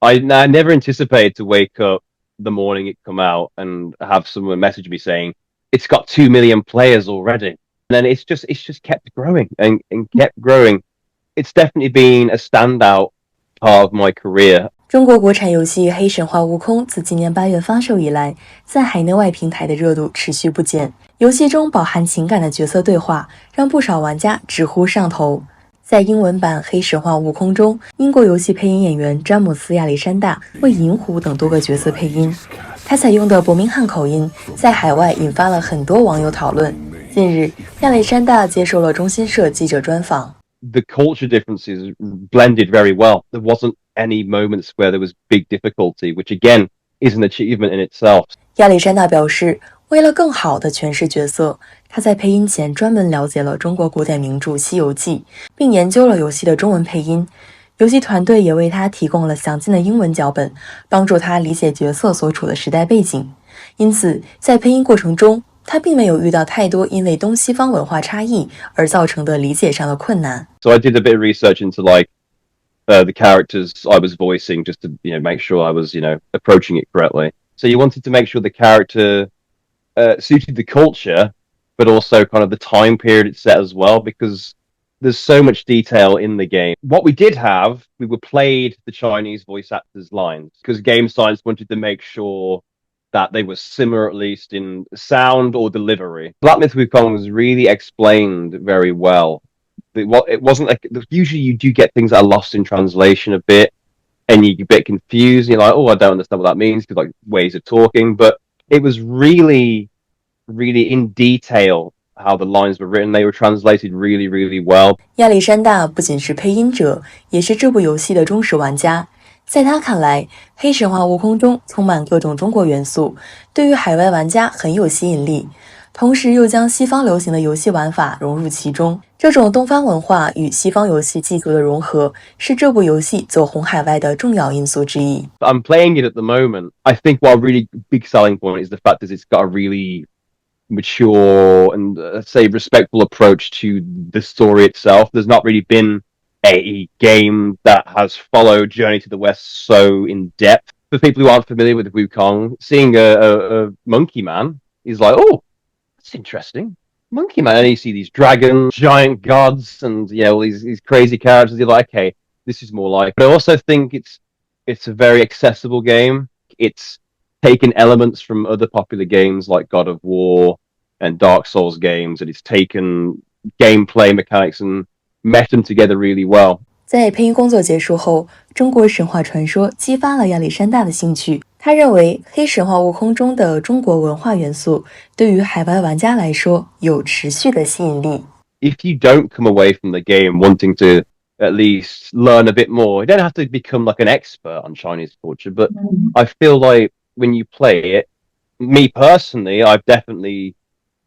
I never anticipated to wake up the morning it come out and have someone message me saying it's got 2 million players already. And then it's just kept growing and kept growing. It's definitely been a standout part of my career. 中国国产游戏《黑神话：悟空》自今年8月发售以来，在海内外平台的热度持续不减。游戏中饱含情感的角色对话，让不少玩家直呼上头。在英文版《黑神话：悟空》中，英国游戏配音演员詹姆斯·亚历山大为银狐等多个角色配音。他采用的伯明翰口音，在海外引发了很多网友讨论。近日，亚历山大接受了中新社记者专访。The culture differences blended very well. There wasn't any moments where there was big difficulty, which again is an achievement in itself. 亚历山大表示，为了更好地诠释角色，他在配音前专门了解了中国古典名著《西游记》，并研究了游戏的中文配音。游戏团队也为他提供了详尽的英文脚本，帮助他理解角色所处的时代背景。因此，在配音过程中，他并没有遇到太多因为东西方文化差异而造成的理解上的困难。So I did a bit of research into the characters I was voicing just to make sure I was approaching it correctly. So you wanted to make sure the character suited the culture, but also kind of the time period it's set as well, because there's so much detail in the game. What we did have, we were played the Chinese voice actors' lines because game science wanted to make sure that they were similar, at least in sound or delivery. Black Myth Wukong was really explained very well. It wasn't like, usually you do get things that are lost in translation a bit, and you get a bit confused. You're like, oh, I don't understand what that means, because like ways of talking. But it was really, really in detail how the lines were written. They were translated really, really well. 亚历山大不仅是配音者，也是这部游戏的忠实玩家。在他看来，《黑神话：悟空》中充满各种中国元素，对于海外玩家很有吸引力，同时又将西方流行的游戏玩法融入其中。这种东方文化与西方游戏技术的融合，是这部游戏走红海外的重要因素之一。I'm playing it at the moment. I think one really big selling point is the fact that it's got a really mature and say respectful approach to the story itself. There's not really been a game that has followed Journey to the West so in depth. For people who aren't familiar with Wukong, seeing a monkey man is like, oh, that's interesting. Monkey man, and you see these dragons, giant gods, and all these crazy characters. You're like, okay, this is more like. But I also think it's a very accessible game. It's taken elements from other popular games like God of War and Dark Souls games, and it's taken gameplay mechanics and met them together really well. 在配音工作结束后，中国神话传说激发了亚历山大的兴趣。他认为《黑神话：悟空》中的中国文化元素对于海外玩家来说有持续的吸引力。If you don't come away from the game wanting to at least learn a bit more, you don't have to become like an expert on Chinese culture, but I feel like when you play it, me personally, I've definitely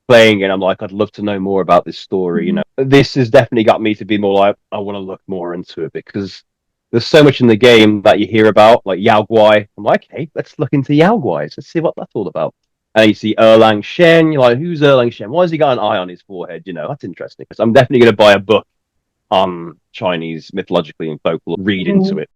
playing it, I'm like, I'd love to know more about this story. This has definitely got me to be more like, I want to look more into it, because there's so much in the game that you hear about, like Yao Guai. I'm like, hey, let's look into Yao Guais. Let's see what that's all about. And you see Erlang Shen. You're like, who's Erlang Shen? Why has he got an eye on his forehead? That's interesting. So I'm definitely going to buy a book on Chinese mythologically and folklore, read into it.